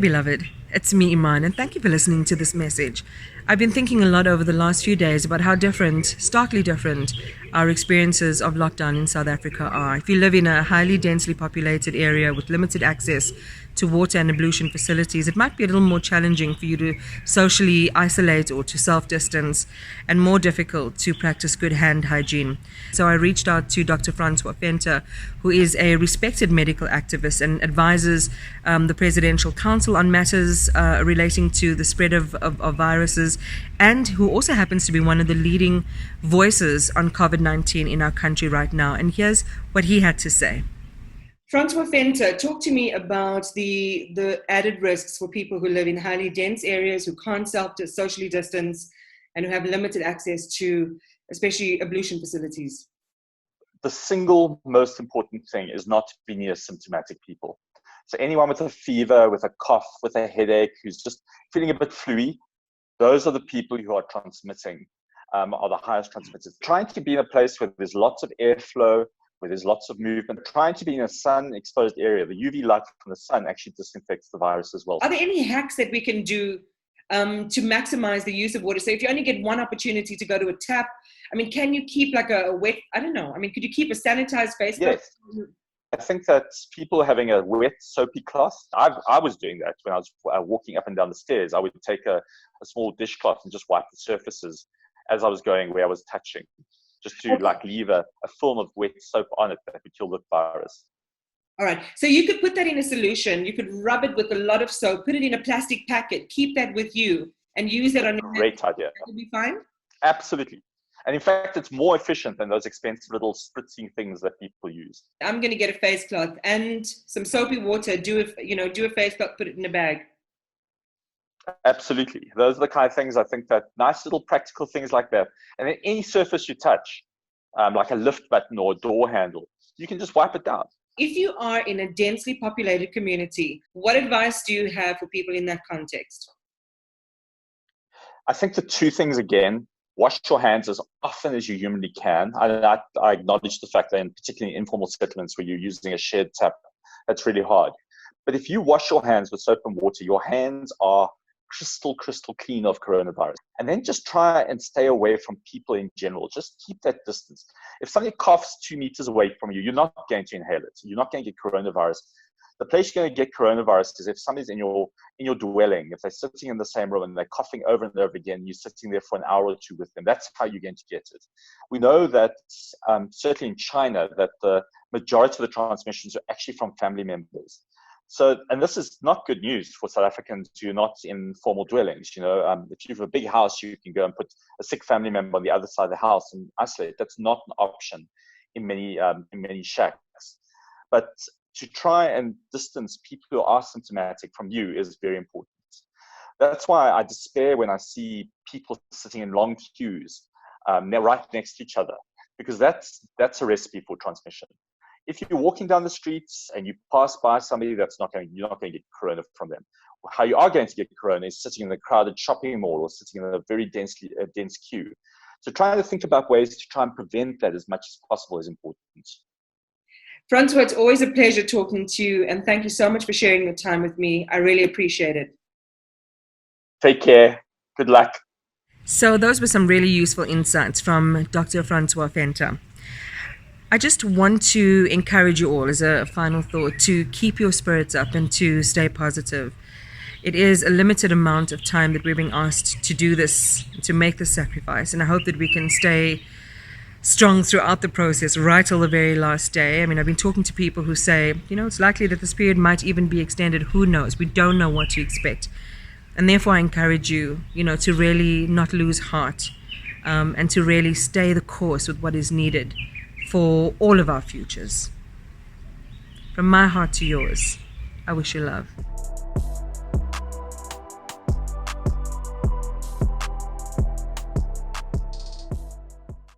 beloved. It's me, Iman, and thank you for listening to this message. I've been thinking a lot over the last few days about how different, starkly different, our experiences of lockdown in South Africa are. If you live in a highly densely populated area with limited access to water and ablution facilities, it might be a little more challenging for you to socially isolate or to self-distance, and more difficult to practice good hand hygiene. So I reached out to Dr. Francois Venter, who is a respected medical activist and advises the Presidential Council on matters relating to the spread of viruses, and who also happens to be one of the leading voices on COVID-19 in our country right now. And here's what he had to say. Francois Venter, talk to me about the added risks for people who live in highly dense areas, who can't socially distance, and who have limited access to especially ablution facilities. The single most important thing is not to be near symptomatic people. So anyone with a fever, with a cough, with a headache, who's just feeling a bit fluey, those are the people who are transmitting, are the highest transmitters. Trying to be in a place where there's lots of airflow, where there's lots of movement, trying to be in a sun-exposed area. The UV light from the sun actually disinfects the virus as well. Are there any hacks that we can do to maximize the use of water? So if you only get one opportunity to go to a tap, I mean, can you keep like a wet, I don't know, I mean, could you keep a sanitized face? Yes. I think that people having a wet, soapy cloth, I was doing that when I was walking up and down the stairs. I would take a small dishcloth and just wipe the surfaces as I was going where I was touching, just to like leave a film of wet soap on it that would kill the virus. All right. So you could put that in a solution. You could rub it with a lot of soap, put it in a plastic packet, keep that with you, and use that on your Great idea. That would be fine? Absolutely. And in fact, it's more efficient than those expensive little spritzing things that people use. I'm going to get a facecloth and some soapy water, do a facecloth, put it in a bag. Absolutely. Those are the kind of things I think that nice little practical things like that. And then any surface you touch, like a lift button or a door handle, you can just wipe it down. If you are in a densely populated community, what advice do you have for people in that context? I think the two things again, wash your hands as often as you humanly can. I acknowledge the fact that in particularly informal settlements where you're using a shared tap, that's really hard. But if you wash your hands with soap and water, your hands are crystal clean of coronavirus. And then just try and stay away from people in general. Just keep that distance. If somebody coughs 2 meters away from you, you're not going to inhale it. You're not going to get coronavirus. The place you're going to get coronavirus is if somebody's in your dwelling, if they're sitting in the same room and they're coughing over and over again, you're sitting there for an hour or two with them. That's how you're going to get it. We know that certainly in China, that the majority of the transmissions are actually from family members. So, and this is not good news for South Africans who are not in formal dwellings. You know, if you have a big house, you can go and put a sick family member on the other side of the house and isolate. That's not an option in many shacks. But to try and distance people who are symptomatic from you is very important. That's why I despair when I see people sitting in long queues right next to each other, because that's a recipe for transmission. If you're walking down the streets and you pass by somebody, you're not going to get corona from them. How you are going to get corona is sitting in a crowded shopping mall or sitting in a very dense queue. So trying to think about ways to try and prevent that as much as possible is important. Francois, it's always a pleasure talking to you, and thank you so much for sharing your time with me. I really appreciate it. Take care. Good luck. So those were some really useful insights from Dr. Francois Venter. I just want to encourage you all, as a final thought, to keep your spirits up and to stay positive. It is a limited amount of time that we're being asked to do this, to make this sacrifice, and I hope that we can stay strong throughout the process, right till the very last day. I mean, I've been talking to people who say, it's likely that this period might even be extended. Who knows? We don't know what to expect. And therefore, I encourage you, to really not lose heart and to really stay the course with what is needed for all of our futures. From my heart to yours, I wish you love.